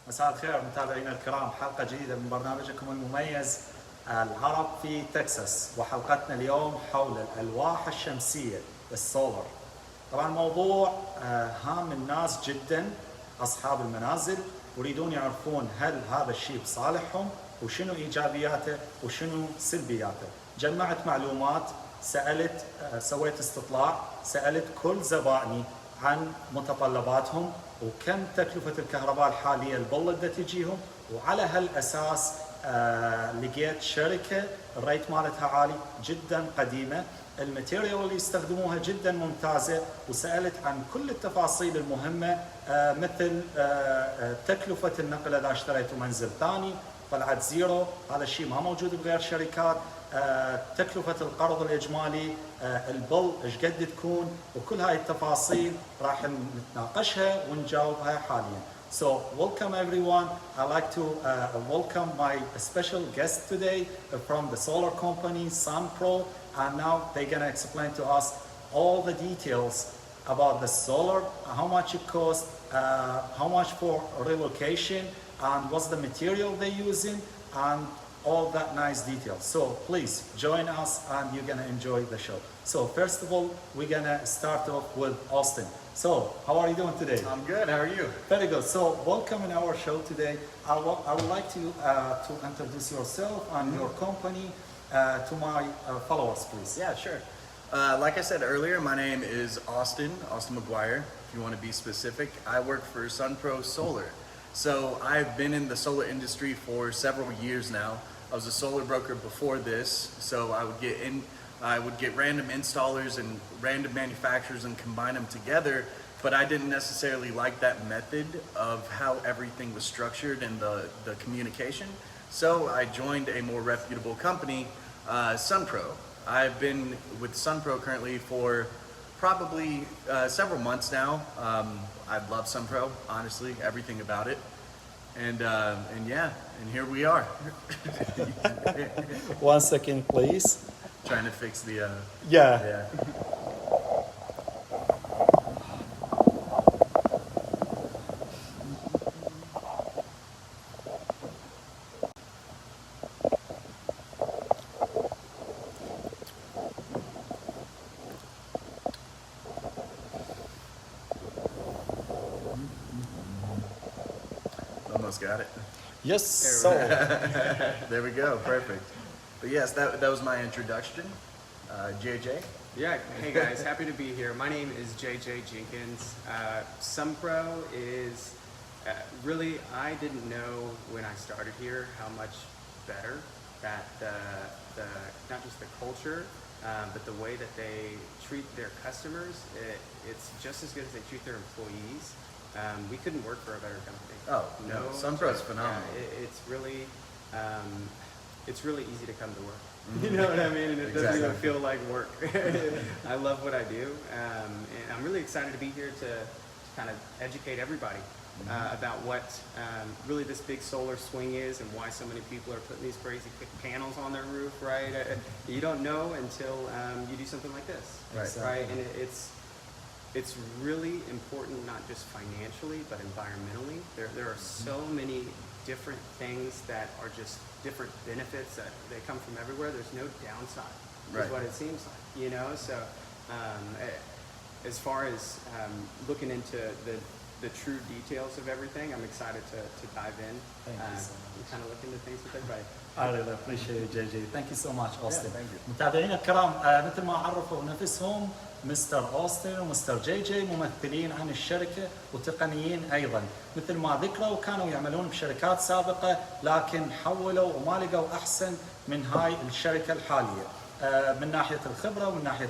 مساء الخير متابعينا الكرام، حلقة جديدة من برنامجكم المميز العرب في تكساس، وحلقتنا اليوم حول الألواح الشمسية السولر. طبعا موضوع هام الناس جدا، أصحاب المنازل يريدون يعرفون هل هذا الشيء بصالحهم وشنو إيجابياته وشنو سلبياته. جمعت معلومات، سويت استطلاع، سألت كل زبائني عن متطلباتهم وكم تكلفة الكهرباء الحالية البلة اللي تجيهم، وعلى هالأساس لقيت شركة الريت مالتها عالي جدا، قديمة، الماتيريال اللي يستخدموها جدا ممتازة، وسألت عن كل التفاصيل المهمة مثل تكلفة النقل إذا اشتريتوا منزل ثاني طلعت زيرو، هذا الشيء ما موجود بغير شركات، تكلفة القرض الإجمالي، البل ايش قد تكون، وكل هاي التفاصيل راح نتناقشها ونجاوبها حاليا. So welcome everyone. I'd like to welcome my special guest today from the solar company SunPro, and now they're gonna explain to us all the details about the solar, how much it costs, how much for relocation, and what's the material they're using, and all that nice details. So please join us and you're gonna enjoy the show. So first of all, we're gonna start off with Austin. So how are you doing today? I'm good, how are you? Very good. So welcome in our show today. I would like to introduce yourself and your company to my followers, please. Yeah, sure. Like I said earlier, my name is Austin McGuire, if you want to be specific. I work for SunPro Solar. So I've been in the solar industry for several years now. I was a solar broker before this, so I would get random installers and random manufacturers and combine them together, but I didn't necessarily like that method of how everything was structured and the communication. So I joined a more reputable company, SunPro. I've been with SunPro currently for probably several months now. I love SunPro, honestly, everything about it. And yeah, and here we are. 1 second, please. Trying to fix the Yeah. Almost got it. Yes. So There we go, perfect. But yes, that was my introduction. JJ? Yeah, hey guys, happy to be here. My name is JJ Jenkins. SunPro is really, I didn't know when I started here how much better that the not just the culture, but the way that they treat their customers, it's just as good as they treat their employees. We couldn't work for a better company. Oh, no, SunPro is phenomenal. Yeah, it's really easy to come to work. You know what I mean? And it doesn't even feel like work. I love what I do. And I'm really excited to be here to kind of educate everybody about what really this big solar swing is and why so many people are putting these crazy panels on their roof, right? You don't know until you do something like this, right? And it's really important, not just financially, but environmentally. There are so many different things that are just different benefits that they come from everywhere. There's no downside, is what it seems like, you know? So as far as looking into the true details of everything, I'm excited to dive in and kind of look into things with everybody. I really appreciate it, JJ. Thank you so much, Austin. Yeah, thank you. متابعينا الكرام، مثل ما عرفوا نفسهم مستر أوستن ومستر جي ممثلين عن الشركة وتقنيين أيضا، مثل ما ذكروا كانوا يعملون بشركات سابقة لكن حولوا وما لقوا أحسن من هاي الشركة الحالية من ناحية الخبرة ومن ناحية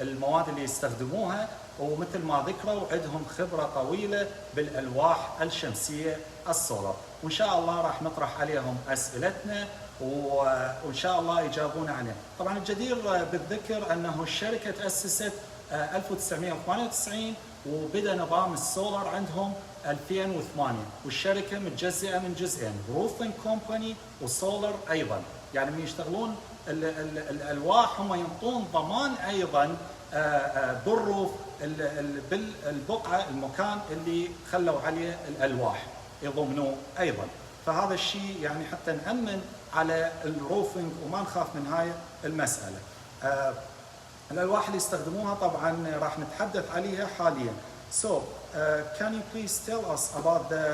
المواد اللي يستخدموها، ومثل ما ذكروا عندهم خبرة طويلة بالألواح الشمسية السولار، وإن شاء الله راح نطرح عليهم أسئلتنا وإن شاء الله يجاوبون عليها. طبعا الجدير بالذكر أنه الشركة تأسست 1998 وبدأ نظام السولار عندهم 2008، والشركة متجزئة من جزئين، روفنج كومباني وسولار أيضا، يعني من يشتغلون الألواح هم ينطون ضمان أيضا بالروف بالبقعة المكان اللي خلوا عليه الألواح. يضمنوه ايضا. فهذا الشيء يعني حتى نأمن على الروفنج وما نخاف من هاي المسألة. الألواح اللي يستخدموها طبعا راح نتحدث عليها حاليا. So, can you please tell us about the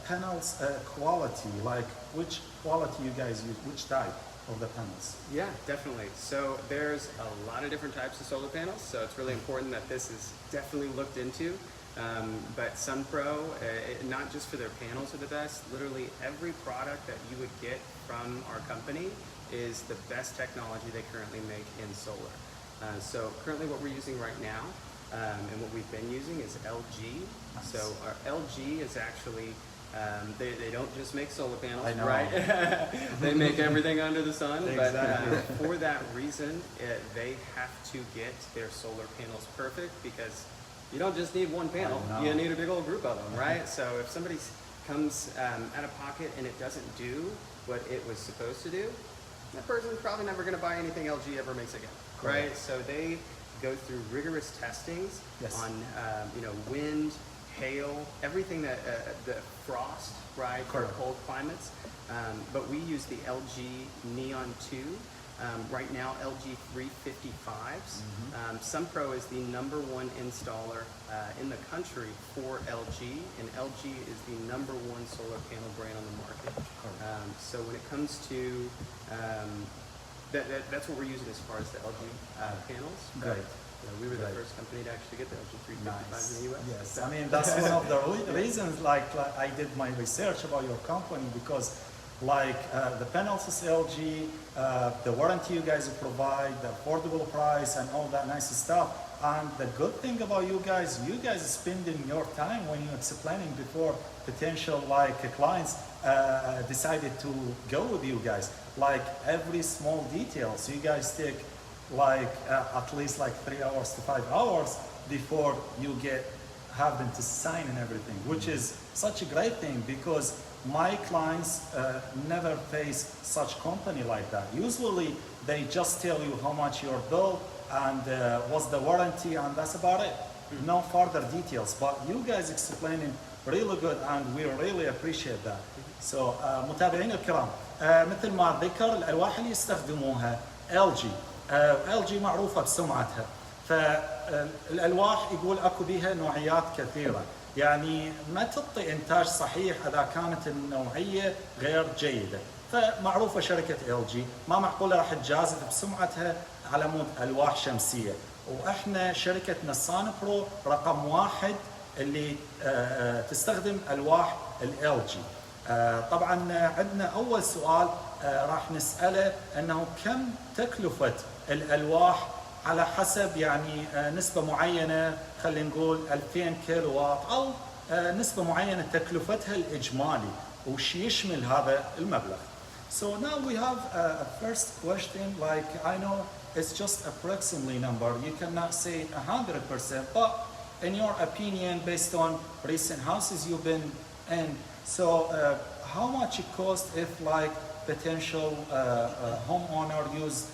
panels quality, like which quality you guys use, which type of the panels? Yeah, definitely. So there's a lot of different types of solar panels, so it's really important that this is definitely looked into. But SunPro, not just for their panels are the best, literally every product that you would get from our company is the best technology they currently make in solar. So currently what we're using right now and what we've been using is LG. Nice. So our LG is actually, they don't just make solar panels, I know. right? They make everything under the sun, Exactly. but for that reason, they have to get their solar panels perfect because you don't just need one panel, I know. you need a big old group of them, right? So if somebody comes out of pocket and it doesn't do what it was supposed to do, that person's probably never going to buy anything LG ever makes again, right? So they go through rigorous testings Yes. on wind, hail, everything that the frost, right, for Correct. cold climates. But we use the LG Neon 2. Right now, LG 355s. SunPro is the #1 installer in the country for LG, and LG is the #1 solar panel brand on the market. So when it comes to that's what we're using as far as the LG panels. Great. We were the Great. first company to actually get the LG 355s in the US. Yes, I mean that's one of the reasons. Like I did my research about your company because, the panels is LG, the warranty you guys provide, the affordable price, and all that nice stuff. And the good thing about you guys spending your time when you're explaining before potential clients decided to go with you guys. Like every small details, you guys take at least 3 hours to 5 hours before you have them to sign and everything, which is such a great thing because my clients never face such company like that. Usually they just tell you how much your bill and what's the warranty, and that's about it. No further details, but you guys explaining really good and we really appreciate that. So متابعين الكرام، مثل ما ذكر الألواح اللي يستخدموها LG. LG معروفة بسمعتها، فالألواح يقول أكو بها نوعيات كثيرة، يعني ما تعطي إنتاج صحيح إذا كانت النوعية غير جيدة. فمعروفة شركة LG ما معقولة راح تجازف بسمعتها على مود ألواح شمسية، وإحنا شركتنا SunPro رقم 1 اللي تستخدم ألواح LG. طبعا عندنا أول سؤال راح نسأله أنه كم تكلفة الألواح على حسب يعني نسبة معينة، خلينا نقول 2000 كيلو واط أو نسبة معينة تكلفتها الإجمالي وش يشمل هذا المبلغ. So now we have a first question, I know it's just approximately number, you cannot say 100%, but in your opinion based on recent houses you've been in, so how much it cost if potential homeowner use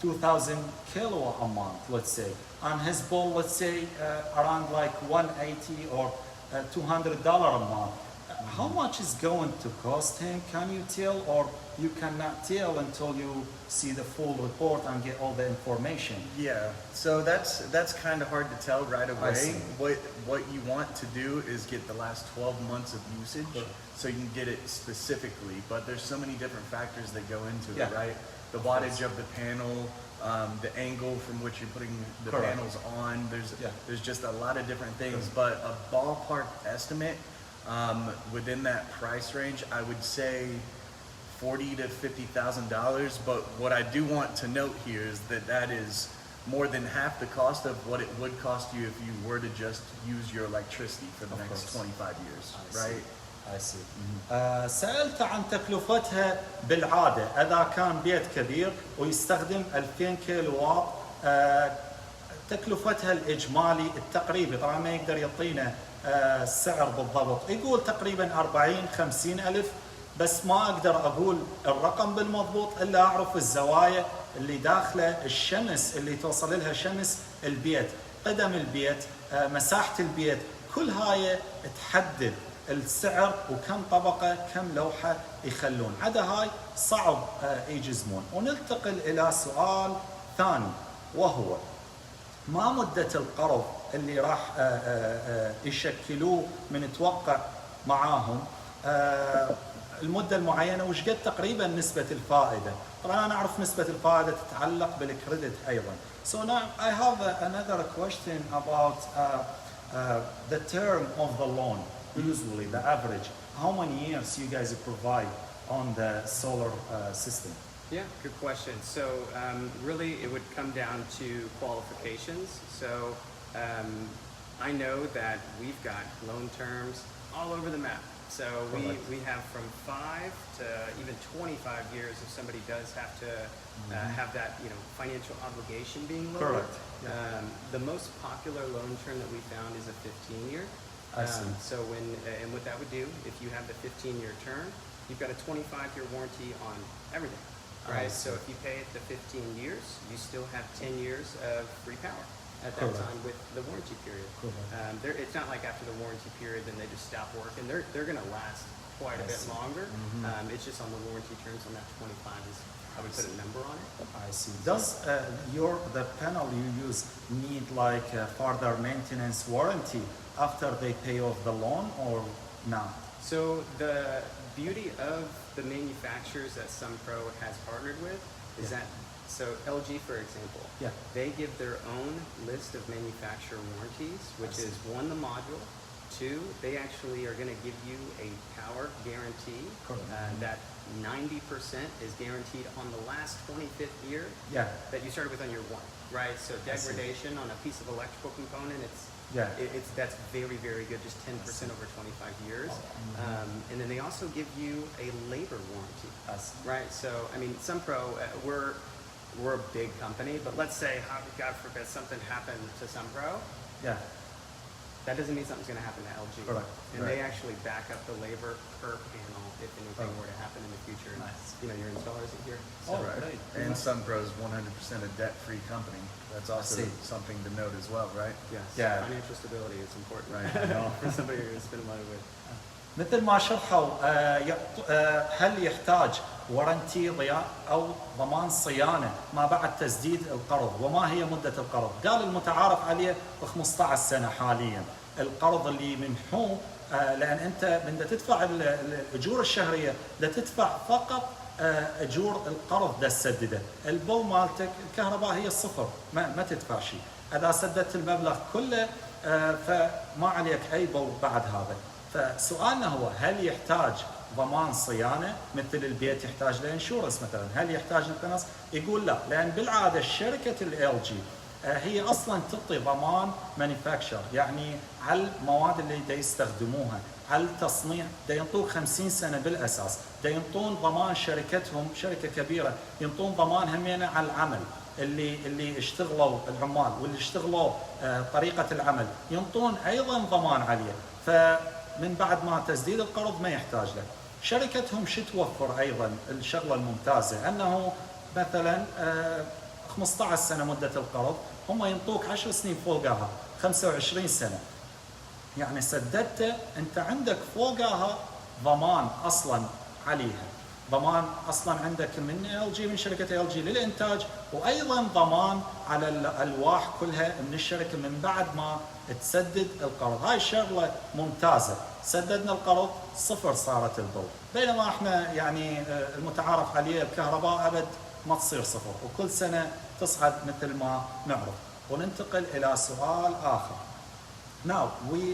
2,000 kilowatt a month, let's say, and his bill, let's say, around $180 or $200 a month. How much is going to cost him? Can you tell, or you cannot tell until you see the full report and get all the information? Yeah, so that's kind of hard to tell right away. What you want to do is get the last 12 months of usage, so you can get it specifically. But there's so many different factors that go into it, right? The wattage of the panel, the angle from which you're putting the panels on. There's just a lot of different things. But a ballpark estimate within that price range, I would say $40,000 to $50,000. But what I do want to note here is that is more than half the cost of what it would cost you if you were to just use your electricity for the next 25 years, right? I see. سألت عن تكلفتها بالعادة إذا كان بيت كبير ويستخدم 2000 كيلو واط، تكلفتها الإجمالي التقريبي، طبعا ما يقدر يعطينا السعر بالضبط، يقول تقريبا 40-50 ألف، بس ما أقدر أقول الرقم بالمضبوط إلا أعرف الزوايا اللي داخله، الشمس اللي توصل لها شمس البيت، قدم البيت، مساحة البيت، كل هاي تحدد السعر وكم طبقة كم لوحة يخلون. عدا هاي صعب يجزمون. وننتقل إلى سؤال ثاني وهو ما مدة القرض اللي راح يشكلوه من توقع معاهم المدة المعينة، وش قد تقريبا نسبة الفائدة. طبعا أنا أعرف نسبة الفائدة تتعلق بالكريدت أيضا. So now I have another question about the term of the loan. Usually the average, how many years you guys provide on the solar system? Yeah, good question. So really it would come down to qualifications. So I know that we've got loan terms all over the map. So we have from 5 to even 25 years if somebody does have to have that financial obligation being lowered. Correct. The most popular loan term that we found is a 15-year. I see. So and what that would do, if you have the 15-year term, you've got a 25-year warranty on everything. Right, so if you pay it the 15 years, you still have 10 years of free power at that time with the warranty period. It's not like after the warranty period, then they just stop working. They're going to last quite a bit longer. It's just on the warranty terms on that 25 is how we put a number on it. I see. Does the panel you use need like further maintenance warranty after they pay off the loan or not? So the beauty of the manufacturers that SunPro has partnered with is that, so LG for example, they give their own list of manufacturer warranties, which is 1, the module, 2, they actually are going to give you a power guarantee that 90% is guaranteed on the last 25th year that you started with on year 1, right? So degradation on a piece of electrical component, that's very, very good, just 10% over 25 years. And then they also give you a labor warranty, right? So, I mean, SunPro, we're a big company, but let's say, God forbid, something happened to SunPro. That doesn't mean something's going to happen to LG. And they actually back up the labor per panel if anything were to happen in the future. Your installer isn't here. So. And SunPro is 100% a debt-free company. That's also something to note as well, right? Yes. Financial stability is important for somebody you're going to spend money with. مثل ما شرحوا هل يحتاج ورنتي أو ضمان صيانة ما بعد تسديد القرض، وما هي مدة القرض؟ قال المتعارف عليه ب 15 سنة حاليا القرض اللي منحوه، لأن أنت بدك تدفع الأجور الشهرية، بدك تدفع فقط أجور القرض ده تسدده. البو مالتك الكهرباء هي الصفر، ما تدفع شيء. إذا سددت المبلغ كله فما عليك أي بو بعد هذا. فسؤالنا هو هل يحتاج ضمان صيانة مثل البيت يحتاج لإنشورنس مثلا؟ هل يحتاج للقناص؟ يقول لا، لأن بالعادة شركة ال LG هي أصلا تعطي ضمان مانيفاكتشر، يعني على المواد اللي دا يستخدموها، على التصنيع، دا ينطوك 50 سنة بالأساس، دا ينطون ضمان شركتهم، شركة كبيرة ينطون ضمان همينة على العمل اللي اشتغلوا العمال واللي اشتغلوا طريقة العمل ينطون أيضا ضمان عليه. فمن بعد ما تسديد القرض ما يحتاج له. شركتهم شو توفر أيضا الشغلة الممتازة أنه مثلا 15 سنة مدة القرض، هم ينطوك 10 سنين فوقها 25 سنة، يعني سددته أنت عندك فوقها ضمان أصلا عليها، ضمان أصلا عندك من LG من شركة LG للإنتاج، وأيضا ضمان على الألواح كلها من الشركة من بعد ما تسدد القرض. هاي شغلة ممتازة، سددنا القرض صفر صارت البو، بينما احنا يعني المتعارف عليه الكهرباء أبد ما تصير صفر وكل سنة تصعد مثل ما نعرف. وننتقل إلى سؤال آخر. Now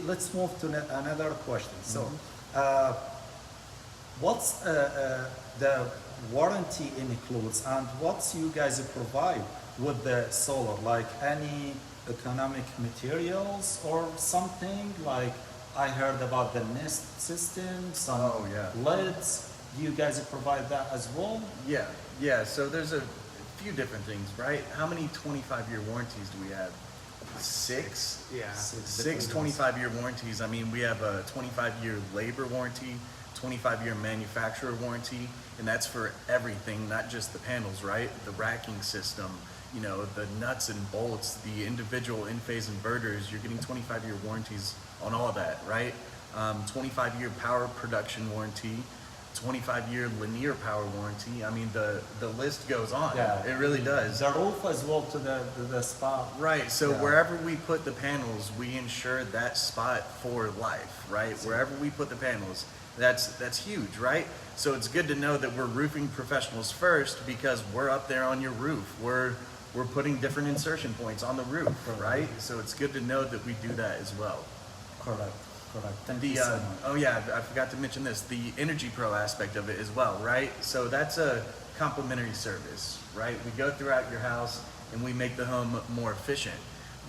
let's move to another question. So what's the warranty includes and what you guys provide with the solar, like any economic materials or something? Like I heard about the Nest system, some LEDs. Do you guys provide that as well? Yeah. So there's a few different things, right? How many 25-year warranties do we have? 6? Yeah. 6 25-year warranties. I mean, we have a 25-year labor warranty, 25-year manufacturer warranty, and that's for everything, not just the panels, right? The racking system, the nuts and bolts, the individual in-phase inverters, you're getting 25-year warranties on all of that, right? 25-year power production warranty, 25-year linear power warranty. I mean, the list goes on. Yeah. It really does. The roof as well to the spot. Right, so Yeah. wherever we put the panels, we ensure that spot for life, right? Wherever we put the panels, that's huge, right? So it's good to know that we're roofing professionals first because we're up there on your roof. We're putting different insertion points on the roof, right? So it's good to know that we do that as well. Correct. Thank you so much. Oh yeah, I forgot to mention this, the Energy Pro aspect of it as well, right? So that's a complimentary service, right? We go throughout your house and we make the home more efficient.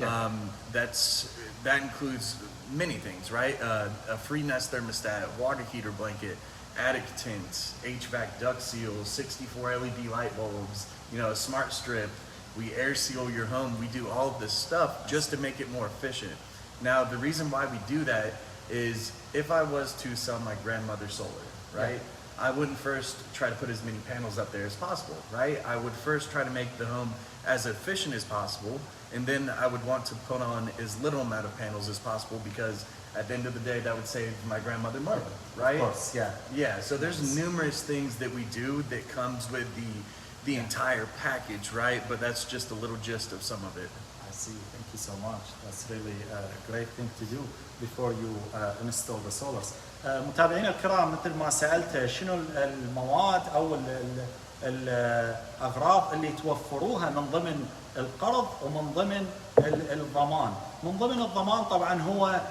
Yeah. That includes many things, right? A free Nest thermostat, water heater blanket, attic tents, HVAC duct seals, 64 LED light bulbs, a smart strip. We air seal your home. We do all of this stuff just to make it more efficient. Now, the reason why we do that is if I was to sell my grandmother solar, right? Yeah. I wouldn't first try to put as many panels up there as possible, right? I would first try to make the home as efficient as possible, and then I would want to put on as little amount of panels as possible because at the end of the day, that would save my grandmother money, right? Of course, yeah. Yeah, so there's numerous things that we do that comes with the entire package, right? But that's just a little gist of some of it. I see. Thank you so much. That's really a great thing to do before you install the solars. متابعينا الكرام، مثل ما سألت شنو المواد أو الأغراض اللي توفروها من ضمن القرض ومن ضمن الضمان. من ضمن الضمان طبعا هو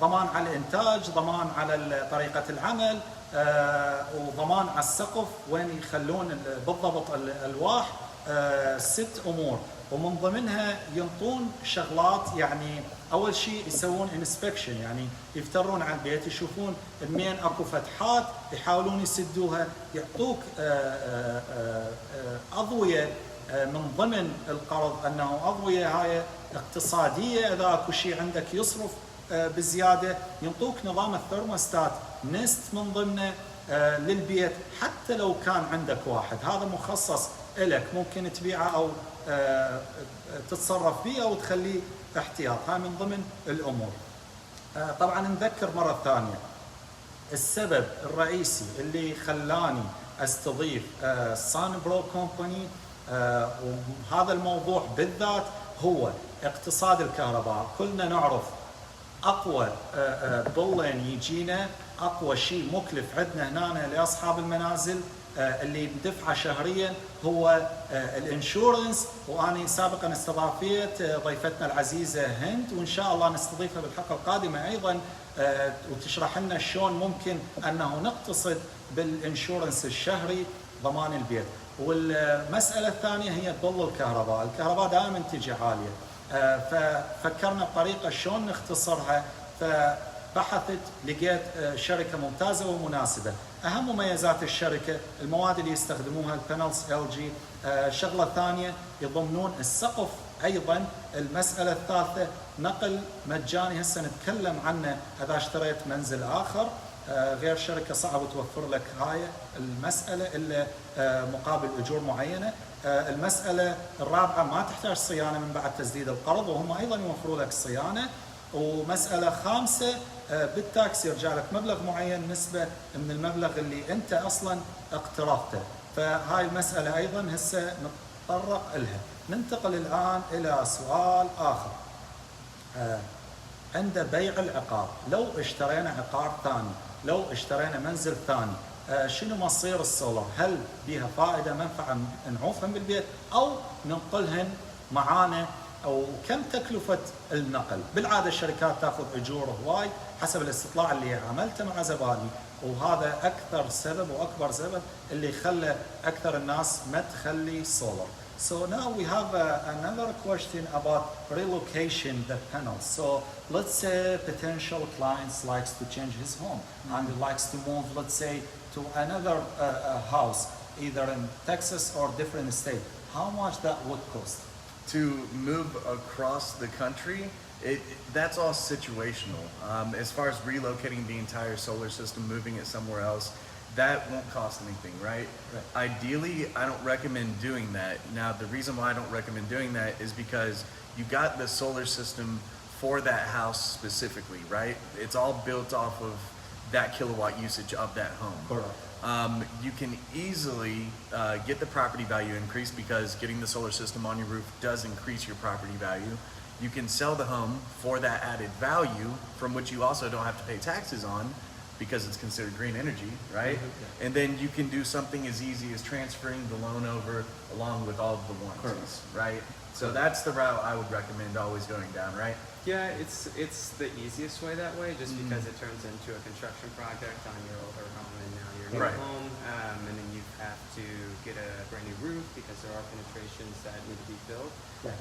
ضمان على الإنتاج، ضمان على طريقة العمل، وضمان على السقف وين يخلون بالضبط الألواح. 6 أمور، ومن ضمنها ينطون شغلات. يعني اول شيء يسوون انسبكشن، يعني يفترون على البيت يشوفون منين اكو فتحات يحاولون يسدوها. يعطوك اضويه من ضمن القرض، انه اضويه هاي اقتصاديه. اذا اكو شيء عندك يصرف بزياده ينطوك نظام الثرموستات نست من ضمنه للبيت، حتى لو كان عندك واحد. هذا مخصص لك، ممكن تبيعه او تتصرف فيه او تخليه احتياط. هاي من ضمن الامور. طبعا نذكر مره ثانيه السبب الرئيسي اللي خلاني استضيف سان برو كومباني وهذا الموضوع بالذات هو اقتصاد الكهرباء. كلنا نعرف اقوى بلين يجينا، اقوى شيء مكلف عندنا هنا لاصحاب المنازل اللي ندفعه شهريا هو الانشورنس. واني سابقا استضافيت ضيفتنا العزيزه هند، وان شاء الله نستضيفها بالحلقه القادمه ايضا وتشرح لنا شلون ممكن انه نقتصد بالانشورنس الشهري ضمان البيت. والمساله الثانيه هي بل الكهرباء. الكهرباء دائما تجي عاليه، ففكرنا بطريقه شلون نختصرها. فبحثت لقيت شركه ممتازه ومناسبه. اهم مميزات الشركه المواد اللي يستخدموها، البانلز LG. شغله ثانيه يضمنون السقف ايضا. المساله الثالثه نقل مجاني، هسه نتكلم عنه اذا اشتريت منزل اخر. غير شركه صعب توفر لك هاي المساله الا مقابل اجور معينه. المساله الرابعه ما تحتاج صيانه من بعد تسديد القرض، وهم ايضا يوفروا لك الصيانه. ومساله خامسه بالتاكس يرجع لك مبلغ معين نسبه من المبلغ اللي انت اصلا اقترضته. فهاي المساله ايضا هسه نتطرق لها. ننتقل الان الى سؤال اخر. عند بيع العقار، لو اشترينا عقار ثاني، لو اشترينا منزل ثاني، شنو مصير السولار؟ هل بها فائده منفعه نعوفهم بالبيت او ننقلهن معانا؟ او كم تكلفه النقل؟ بالعاده الشركات تاخذ اجور هواي حسب الاستطلاع اللي عملته مع زبائني، وهذا اكثر سبب واكبر سبب اللي خلى اكثر الناس ما تخلي سولار. So now we have another question about relocation the panels. So let's say potential clients likes to change his home and likes to move, let's say, to another house, either in Texas or different state. How much that would cost? To move across the country, that's all situational. As far as relocating the entire solar system, moving it somewhere else, that won't cost anything, right? Ideally, I don't recommend doing that. Now, the reason why I don't recommend doing that is because you got the solar system for that house specifically, right? It's all built off of that kilowatt usage of that home. Correct. You can easily get the property value increase because getting the solar system on your roof does increase your property value. You can sell the home for that added value from which you also don't have to pay taxes on because it's considered green energy, right? Mm-hmm. And then you can do something as easy as transferring the loan over along with all of the warranties, right? So that's the route I would recommend always going down, right? Yeah, it's the easiest way that way, just because it turns into a construction project on your older home, and now your new Right. home, and then you have to get a brand new roof because there are penetrations that need to be built. Right.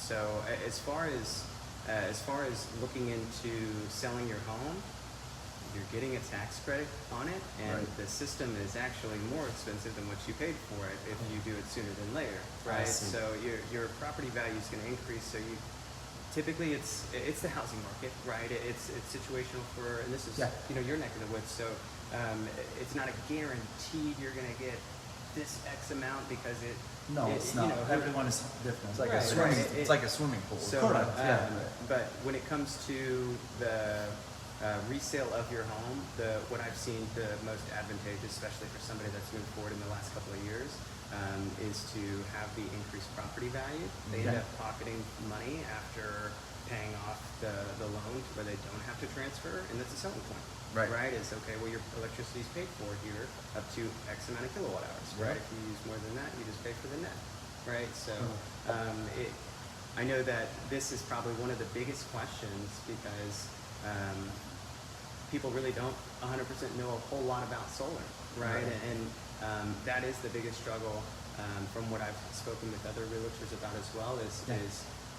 So as far as looking into selling your home, you're getting a tax credit on it, and Right. the system is actually more expensive than what you paid for it if you do it sooner than later, I right? see. So your property value is going to increase. So you typically it's the housing market, right? It's situational for, and this is your neck of the woods. So it's not a guaranteed you're going to get this X amount because No, it's not. Everyone is different. It's like Right, a swimming. right. It's like a swimming pool. So, Correct, yeah. But when it comes to the resale of your home, what I've seen the most advantageous, especially for somebody that's moved forward in the last couple of years, is to have the increased property value. They end up pocketing money after paying off the loan to where they don't have to transfer, and that's a selling point. Right. Right? It's okay, well, your electricity is paid for here up to X amount of kilowatt hours, right? If you use more than that, you just pay for the net, right? So I know that this is probably one of the biggest questions because people really don't 100% know a whole lot about solar, right? And that is the biggest struggle from what I've spoken with other realtors about as well is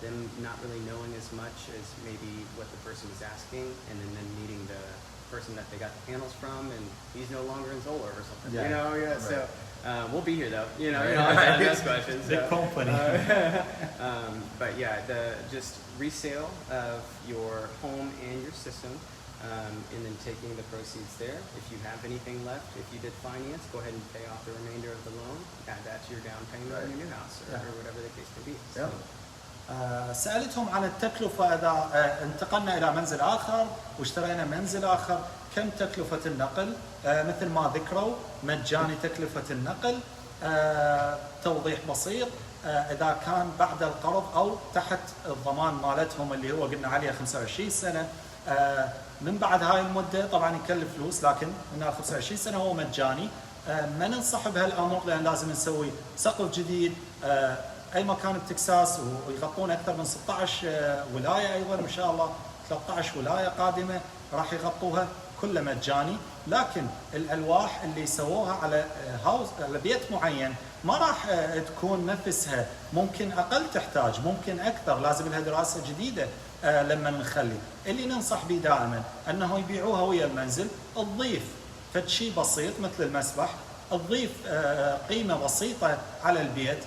them not really knowing as much as maybe what the person was asking, and then meeting the person that they got the panels from, and he's no longer in solar or something. Right. So we'll be here though. I'll ask those questions. The company. But yeah, the just resale of your home and your system, and then taking the proceeds there. If you have anything left, if you did finance, go ahead and pay off the remainder of the loan. Add that to your down payment on your new house or whatever the case may be. So, سألتهم عن التكلفة إذا انتقلنا إلى منزل آخر واشترينا منزل آخر كم تكلفة النقل. مثل ما ذكروا مجاني تكلفة النقل. توضيح بسيط، إذا كان بعد القرض أو تحت الضمان مالتهم اللي هو قلنا عليها 25 سنة، من بعد هاي المدة طبعا يكلف فلوس، لكن من 25 سنة هو مجاني. ما ننصح بهالأمر لأن لازم نسوي سقف جديد اي مكان بتكساس، ويغطون اكثر من 16 ولايه ايضا، وان شاء الله 13 ولايه قادمه راح يغطوها كله مجاني. لكن الالواح اللي سووها على على بيت معين ما راح تكون نفسها، ممكن اقل تحتاج، ممكن اكثر، لازم لها دراسه جديده. لما نخلي اللي ننصح به دائما انه يبيعوها ويا المنزل، تضيف فد شيء بسيط مثل المسبح، تضيف قيمه بسيطه على البيت،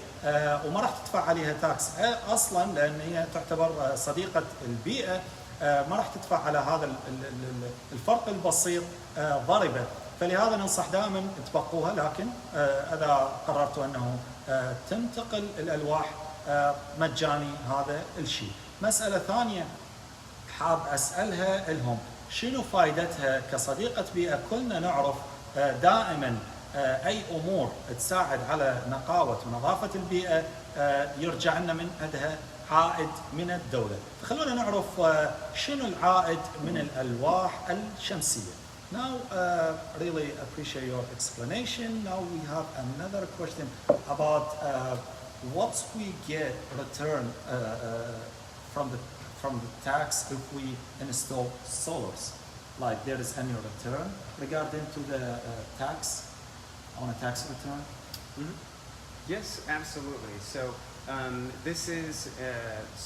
وما راح تدفع عليها تاكس اصلا لان هي تعتبر صديقه البيئه. ما راح تدفع على هذا الفرق البسيط ضريبه، فلهذا ننصح دائما تبقوها. لكن اذا قررتوا انه تنتقل الالواح مجاني هذا الشيء. مساله ثانيه حاب اسالها لهم، شنو فائدتها كصديقه بيئه؟ كلنا نعرف دائما اي امور تساعد على نقاوه ونظافه البيئه يرجع لنا من عندها عائد من الدوله. فخلونا نعرف شنو العائد من الالواح الشمسيه. Now really appreciate your explanation. Now we have another question about what we get return from the tax if we install solars. Like there is any return regarding to the tax? On a tax return? Mm-hmm. Yes, absolutely. So this is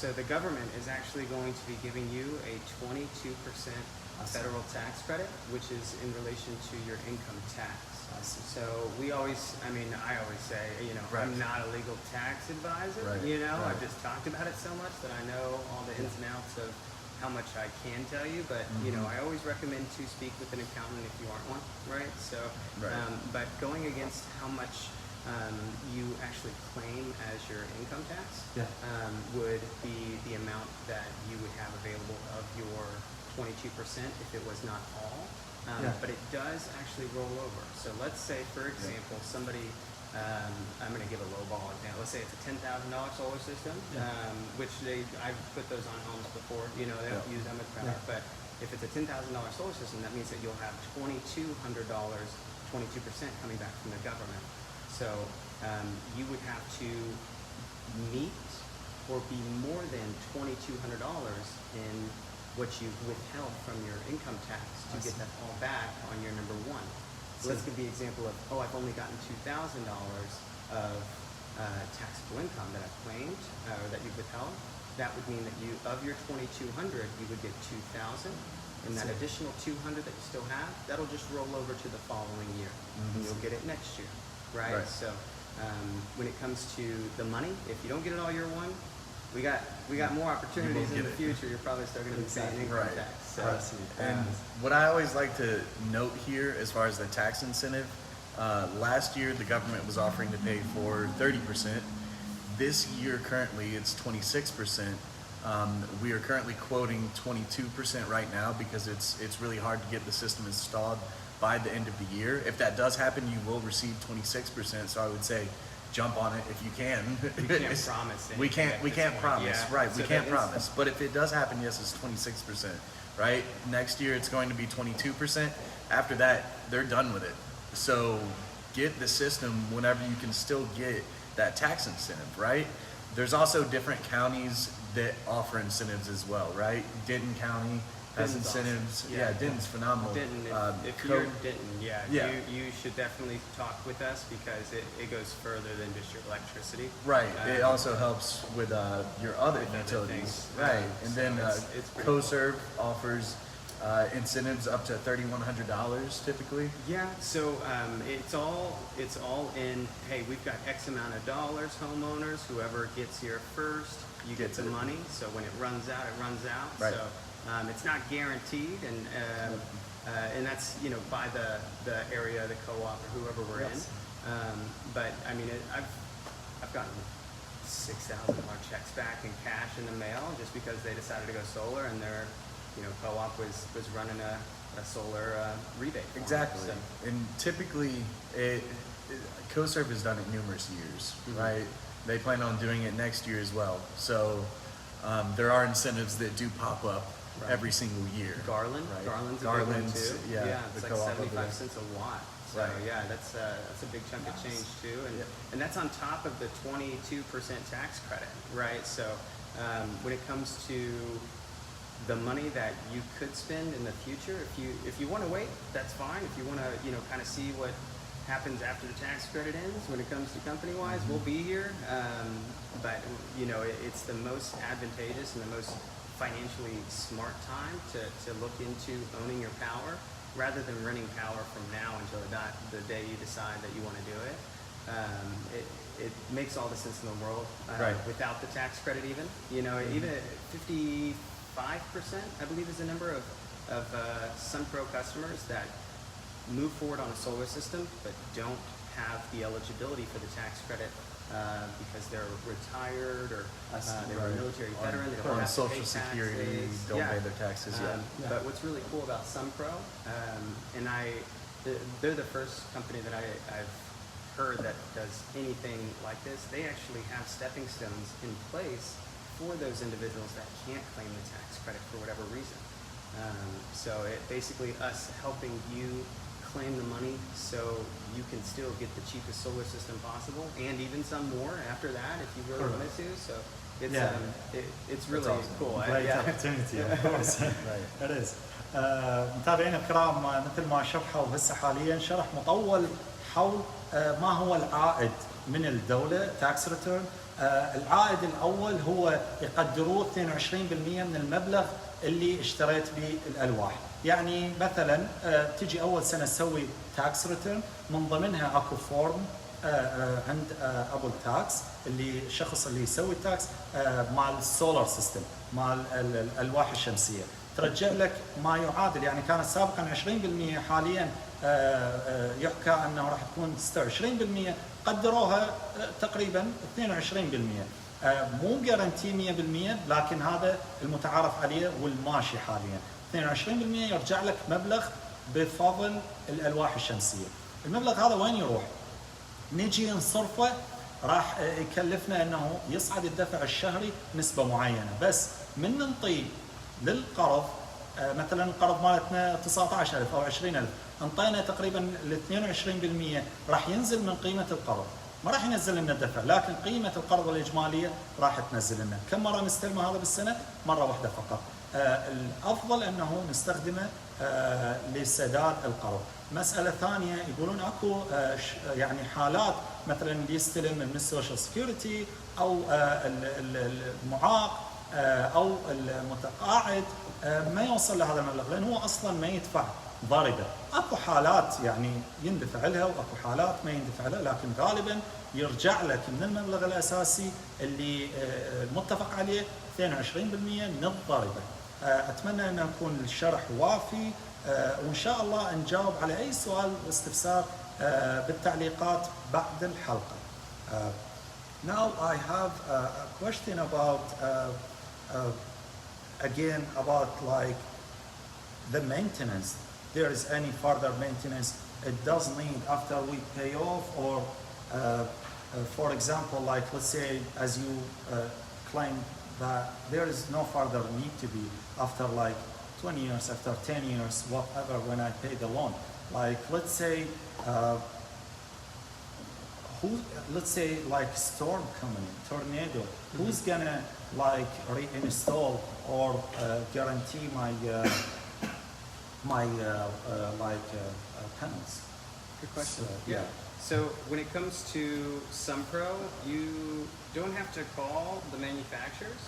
so the government is actually going to be giving you a 22% federal tax credit, which is in relation to your income tax. So I always say, I'm not a legal tax advisor. I've just talked about it so much that I know all the ins and outs of how much I can tell you, but I always recommend to speak with an accountant if you aren't one, right? So, but going against how much you actually claim as your income tax Yeah. would be the amount that you would have available of your 22% if it was not all. But it does actually roll over. So let's say, for example, somebody, I'm going to give a low ball example. Let's say it's a $10,000 solar system, which I've put those on homes before. You know, they don't use that much power. But if it's a $10,000 solar system, that means that you'll have $2,200, 22% coming back from the government. So you would have to meet or be more than $2,200 in what you withheld from your income tax to get that all back on your number one. So let's give the example of, I've only gotten $2,000 of taxable income that I've claimed or that you've withheld. That would mean that of your 2,200, you would get 2,000, and that additional 200 that you still have, that'll just roll over to the following year, and you'll get it next year, right? So when it comes to the money, if you don't get it all year one, we got more opportunities in the future. You're probably still going to be paying income tax. So, and what I always like to note here, as far as the tax incentive, last year the government was offering to pay for 30%. This year, currently, it's 26%. We are currently quoting 22% right now because it's really hard to get the system installed by the end of the year. If that does happen, you will receive 26%. So I would say, jump on it if you can. We can't promise anything. We can't promise, right? So we can't promise. But if it does happen, yes, it's 26%, right? Next year it's going to be 22%. After that, they're done with it. So get the system whenever you can still get that tax incentive, right? There's also different counties that offer incentives as well, right? Denton County has Denton's incentives. awesome. Yeah, Denton's phenomenal. Denton, if you're Denton, you should definitely talk with us because it goes further than just your electricity. Right. It also helps with your other with other utilities. things. Right. And So then it's pretty cool. CoServe offers incentives up to $3,100 typically. Yeah, so it's all in, hey, we've got X amount of dollars, homeowners, whoever gets here first, you get the money. So when it runs out, it runs out. Right. So it's not guaranteed, and that's, by the area, the co-op, or whoever we're in. But I mean, I've gotten $6,000 checks back in cash in the mail just because they decided to go solar, and their co-op was running a solar rebate for them. Exactly. So, And typically, CoServe has done it numerous years, right? They plan on doing it next year as well. So there are incentives that do pop up every single year. Garland, right? Garland's a big one too. Yeah, it's the like co-op over 75 there. cents a watt. So Right. yeah, that's a big chunk of change too, and that's on top of the 22% tax credit, right? So when it comes to the money that you could spend in the future, if you want to wait, that's fine. If you want to kind of see what happens after the tax credit ends, when it comes to company-wise, we'll be here. But it's the most advantageous and the most financially smart time to look into owning your power, rather than renting power from now until the day you decide that you want to do it. It makes all the sense in the world without the tax credit even. Even at 55%, I believe is the number of SunPro customers that move forward on a solar system but don't have the eligibility for the tax credit because they're retired or they were a military veteran. They don't on have to pay Social Security, taxes. don't pay their taxes yet. But what's really cool about SunPro, and they're the first company that I've heard that does anything like this. They actually have stepping stones in place for those individuals that can't claim the tax credit for whatever reason. So it basically us helping you claim the money so you can still get the cheapest solar system possible, and even some more after that if you really wanted to. So it's really cool. Great opportunity, of course. It is. متابعينا الكرام، مثل ما شرحوا هسه حاليا شرح مطول حول ما هو العائد من الدولة tax return. العائد الأول هو يقدروه 22% من المبلغ اللي اشتريت به الألواح. يعني مثلا تجي أول سنة تسوي tax return، من ضمنها أكو فورم عند أبل تاكس اللي الشخص اللي يسوي التاكس مال السولار سيستم، مال الألواح الشمسية. ترجع لك ما يعادل، يعني كانت سابقا 20%، حاليا يحكى انه راح تكون 26%، قدروها تقريبا 22%. مو جارنتي 100%، لكن هذا المتعارف عليه والماشي حاليا. 22% يرجع لك مبلغ بفضل الالواح الشمسيه. المبلغ هذا وين يروح؟ نجي نصرفه، راح يكلفنا انه يصعد الدفع الشهري نسبه معينه، بس من ننطي للقرض مثلا القرض مالتنا 19,000 او 20,000، انطينا تقريبا ال 22%، راح ينزل من قيمه القرض، ما راح ينزل لنا الدفع، لكن قيمه القرض الاجماليه راح تنزل لنا. كم مره نستلمه هذا بالسنه؟ مره واحده فقط. الافضل انه نستخدمه لسداد القرض. مساله ثانيه يقولون اكو يعني حالات مثلا اللي يستلم من السوشيال سكيورتي او المعاق او المتقاعد ما يوصل لهذا المبلغ، لان هو اصلا ما يدفع ضريبه. اكو حالات يعني يندفع لها واكو حالات ما يندفع لها، لكن غالبا يرجع لك من المبلغ الاساسي اللي متفق عليه 22% من الضريبه. اتمنى ان يكون الشرح وافي، وان شاء الله نجاوب على اي سؤال واستفسار بالتعليقات بعد الحلقه. Now I have a question about again about like the maintenance. There is any further maintenance it does need after we pay off, or for example, like let's say as you claim that there is no further need to be after like 20 years, after 10 years, whatever, when I pay the loan. Like let's say let's say like storm coming, tornado, who's gonna like reinstall or guarantee my panels? Good question. So, yeah. So when it comes to SunPro, you don't have to call the manufacturers.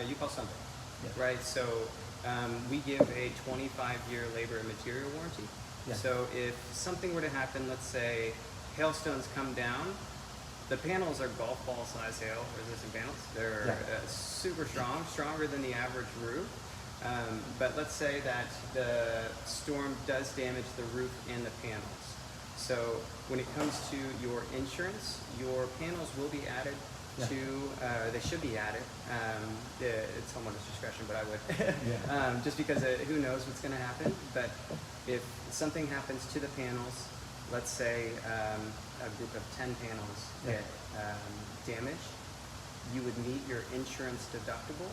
You call something, right? So we give a 25-year labor and material warranty. Yeah. So if something were to happen, let's say hailstones come down, the panels are golf ball size hail resistant panels. They're super strong, stronger than the average roof. But let's say that the storm does damage the roof and the panels. So when it comes to your insurance, your panels will be added to, they should be added. It's homeowner's discretion, but I would. Just because who knows what's going to happen. But if something happens to the panels, let's say a group of 10 panels get damaged, you would meet your insurance deductible.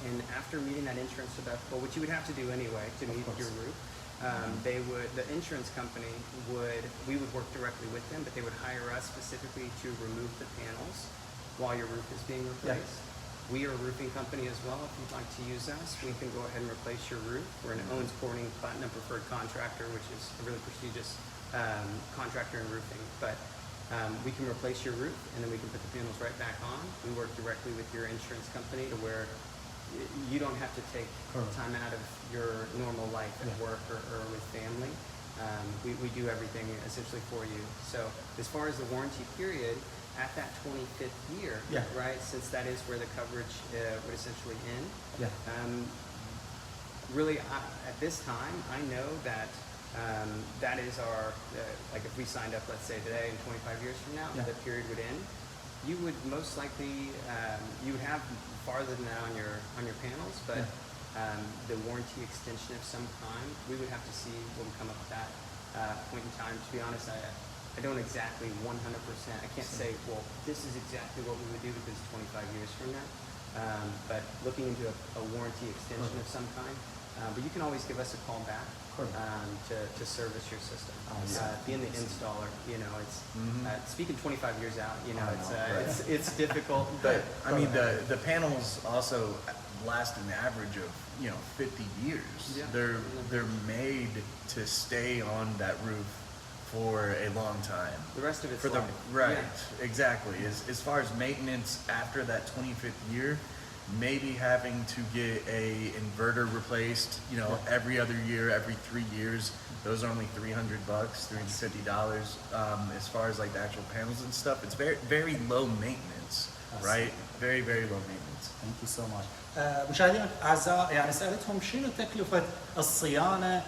And after meeting that insurance deductible, which you would have to do anyway to meet your roof, the insurance company we would work directly with them, but they would hire us specifically to remove the panels while your roof is being replaced. We are a roofing company as well. If you'd like to use us, we can go ahead and replace your roof. We're an Owens Corning Platinum Preferred Contractor, which is a really prestigious contractor in roofing. But we can replace your roof, and then we can put the panels right back on. We work directly with your insurance company to where you don't have to take time out of your normal life at work or with family. We do everything essentially for you. So as far as the warranty period, at that 25th year, right, since that is where the coverage would essentially end, really at this time, I know that that is our, like if we signed up, let's say today, and 25 years from now, the period would end. You would most likely, you would have farther than that on your panels, but the warranty extension of some kind, we would have to see what would come up at that point in time. To be honest, I don't exactly 100%, I can't say, well, this is exactly what we would do because it's 25 years from now. But looking into a warranty extension of some kind, but you can always give us a call back to service your system. Being the installer, you know, it's speaking 25 years out, you know, it's difficult. But I mean, the panels also last an average of 50 years. They're made to stay on that roof for a long time. The rest of it's Exactly. As far as maintenance after that 25th year, maybe having to get a inverter replaced, every other year, every 3 years. Those are only $300, $350. As far as like the actual panels and stuff, it's very, very low maintenance, right? Very, very low maintenance. ثانك يو سو ماتش. مشاهدينا الاعزاء، يعني سالتهم شنو تكلفه الصيانه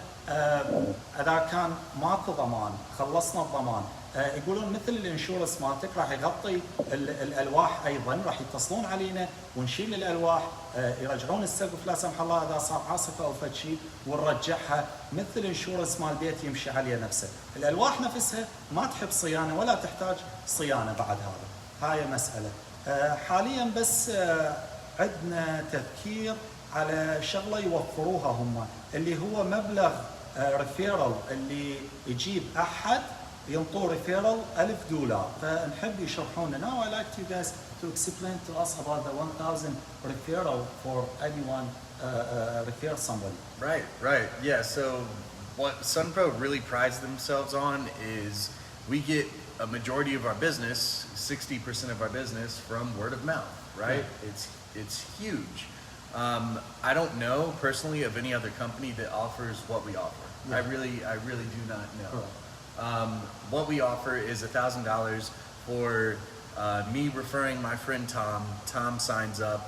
اذا كان ماكو ضمان، خلصنا الضمان. يقولون مثل الانشورنس مالتك راح يغطي الالواح ايضا، راح يتصلون علينا ونشيل الالواح، يرجعون السقف لا سمح الله اذا صار عاصفه او فد شيء ونرجعها، مثل الانشورنس مال البيت يمشي عليه نفسه. الالواح نفسها ما تحب صيانه ولا تحتاج صيانه بعد هذا. هاي مساله. حاليا بس عندنا تذكير على شغله يوفروها هم، اللي هو مبلغ ريفيرال، اللي يجيب احد ينطوه ريفيرال $1000. فنحب يشرحون لنا. Now I like you guys to explain to us about the 1,000 referral for anyone refer somebody. Right. Yeah, so what SunPro really prides themselves on is we get a majority of our business, 60% of our business, from word of mouth, right? Yeah. It's huge. I don't know personally of any other company that offers what we offer. Yeah. I really do not know. Cool. What we offer is $1,000 for me referring my friend Tom. Tom signs up.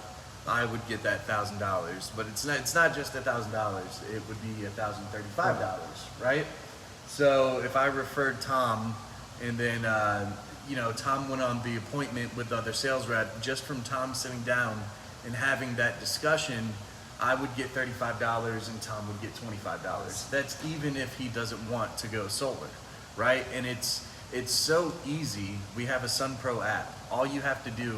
I would get that $1,000, but it's not just $1,000. It would be $1,035, right? So if I referred Tom, and then Tom went on the appointment with the other sales rep, just from Tom sitting down and having that discussion, I would get $35 and Tom would get $25. That's even if he doesn't want to go solar, right? And it's so easy. We have a SunPro app. All you have to do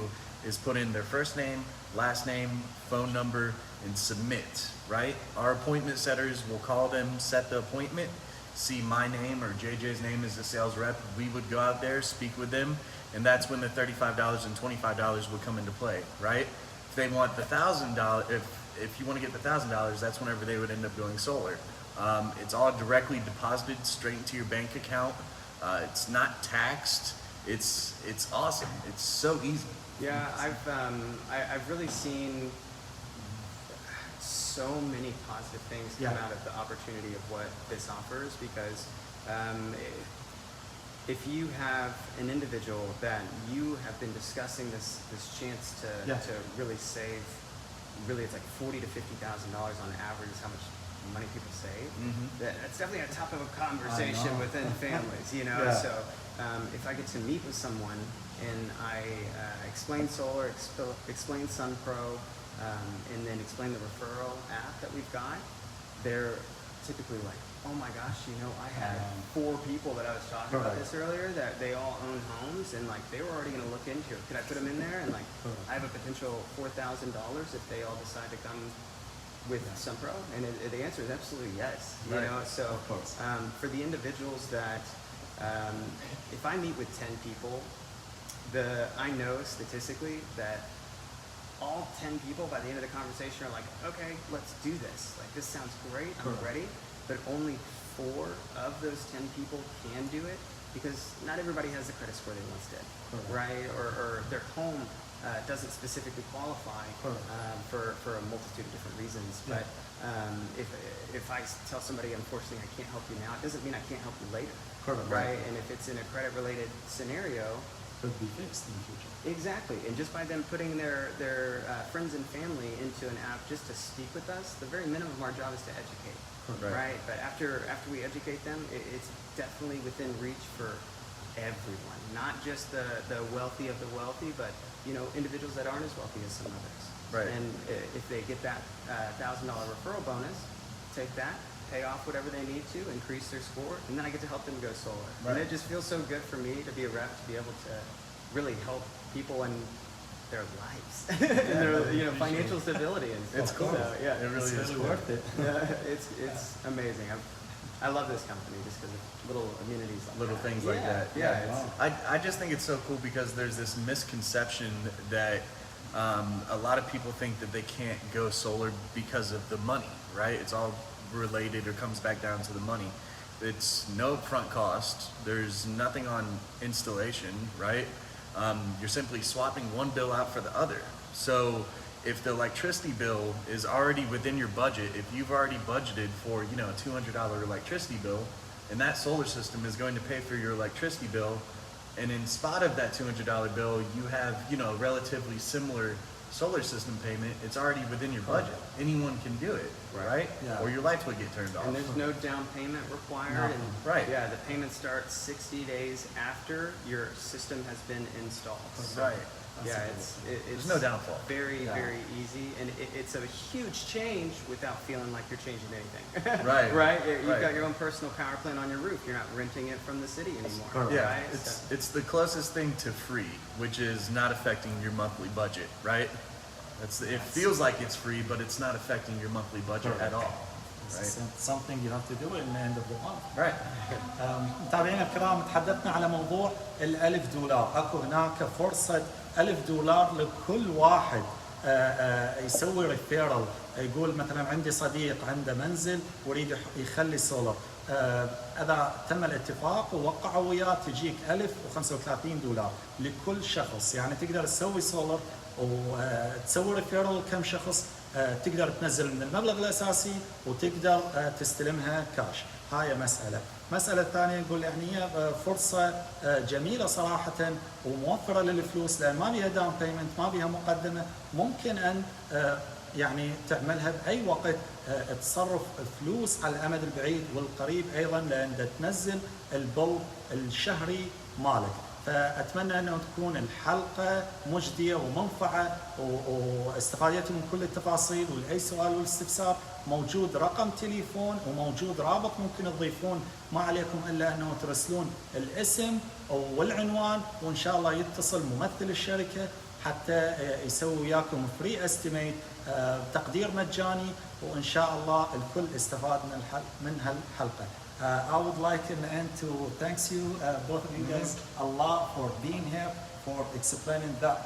is put in their first name, last name, phone number, and submit, right? Our appointment setters will call them, set the appointment, see my name or JJ's name as the sales rep. We would go out there, speak with them, and that's when the $35 and $25 would come into play, right? If they want the $1,000, if you want to get the $1,000, that's whenever they would end up going solar. It's all directly deposited straight into your bank account. It's not taxed. It's awesome. It's so easy. Yeah, I've really seen so many positive things come out of the opportunity of what this offers, because if you have an individual that you have been discussing this chance to really save, really it's like $40,000 to $50,000 on average is how much money people save. Mm-hmm. That's definitely on top of a conversation within families, Yeah. So if I get to meet with someone and I explain solar, explain SunPro, and then explain the referral app that we've got, they're typically like, oh my gosh, I had 4 people that I was talking about this earlier that they all own homes, and like they were already going to look into it. Could I put them in there? And like I have a potential $4,000 if they all decide to come with SunPro, and the answer is absolutely yes. So for the individuals that if I meet with 10 people, I know statistically that all 10 people by the end of the conversation are like, okay, let's do this. Like, this sounds great, I'm ready. But only 4 of those 10 people can do it, because not everybody has the credit score they once did, right? Or their home doesn't specifically qualify for a multitude of different reasons. But if I tell somebody, unfortunately, I can't help you now, it doesn't mean I can't help you later, right? And if it's in a credit-related scenario, could be fixed in the future. Exactly, and just by them putting their friends and family into an app just to speak with us, the very minimum of our job is to educate, right? But after we educate them, it's definitely within reach for everyone, not just the wealthy of the wealthy, but individuals that aren't as wealthy as some others. Right. And if they get that $1,000 referral bonus, take that, pay off whatever they need to, increase their score, and then I get to help them go solar. Right. And it just feels so good for me to be a rep, to be able to really help people in their lives and their financial stability and stuff. It's cool. So, it really is cool. Worth it. It's amazing. I love this company just because of little amenities like little that. things like that. Yeah. I just think it's so cool because there's this misconception that a lot of people think that they can't go solar because of the money, right? It's all related or comes back down to the money. It's no upfront cost. There's nothing on installation, right? You're simply swapping one bill out for the other. So if the electricity bill is already within your budget, if you've already budgeted for, a $200 electricity bill, and that solar system is going to pay for your electricity bill, and in spot of that $200 bill, you have, relatively similar solar system payment, it's already within your budget. Anyone can do it, right? Yeah. Or your lights would get turned off. And there's no down payment required. No. And Right. Yeah, the payment starts 60 days after your system has been installed. So, Right. yeah, it's There's no downfall. very, Yeah. very easy, and it's a huge change without feeling like you're changing anything. Right. Right? You've Right. got your own personal power plant on your roof. You're not renting it from the city anymore. correct. Yeah, Right? it's the closest thing to free, which is not affecting your monthly budget, right? It feels like it's free, but it's not affecting your monthly budget at all. It's something you have to do in the end of the month. Right. متابعينا الكرام، تحدثنا على موضوع $1000. اكو هناك فرصة $1000 لكل واحد يسوي ريفيرال، يقول مثلا عندي صديق عنده منزل ويريد يخلي سولر. اذا تم الاتفاق ووقعوا وياه تجيك $1035 لكل شخص، يعني تقدر تسوي سولر وتسوي ريفيرال كم شخص، تقدر تنزل من المبلغ الاساسي وتقدر تستلمها كاش. هاي مسألة الثانية يقول يعني هي فرصة جميلة صراحة وموفرة للفلوس، لأن ما بيها داون بيمنت، ما بيها مقدمة، ممكن أن يعني تعملها بأي وقت، تصرف فلوس على الأمد البعيد والقريب أيضا، لأن تنزل البل الشهري مالك. فأتمنى أنه تكون الحلقة مجدية ومنفعة واستفادتوا من كل التفاصيل، ولأي سؤال والاستفسار موجود رقم تليفون وموجود رابط ممكن تضيفون، ما عليكم إلا أنه ترسلون الاسم والعنوان، وإن شاء الله يتصل ممثل الشركة حتى يسوي وياكم فري استيميت، تقدير مجاني، وإن شاء الله الكل استفاد من هالحلقة. I would like in the end to thank you, both of you guys, a lot for being here, for explaining that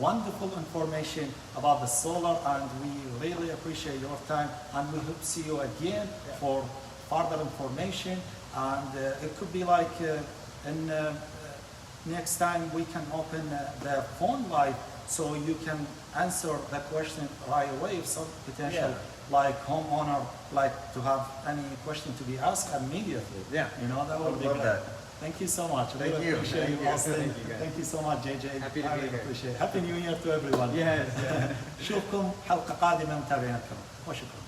wonderful information about the solar, and we really appreciate your time, and we hope to see you again for further information, and it could be like next time we can open the phone live so you can answer the question right away if some potential like homeowner like to have any question to be asked immediately. Yeah. You know, that would be love great. that. Thank you so much. Thank Really you. appreciate Thank you, you. Austin. Thank you, guys. Thank you so much, JJ. Happy to I be really here. appreciate it. Happy New Year to everyone. Yes. نشوفكم حلقة قادمة متابعينا الكرام، وشكرا.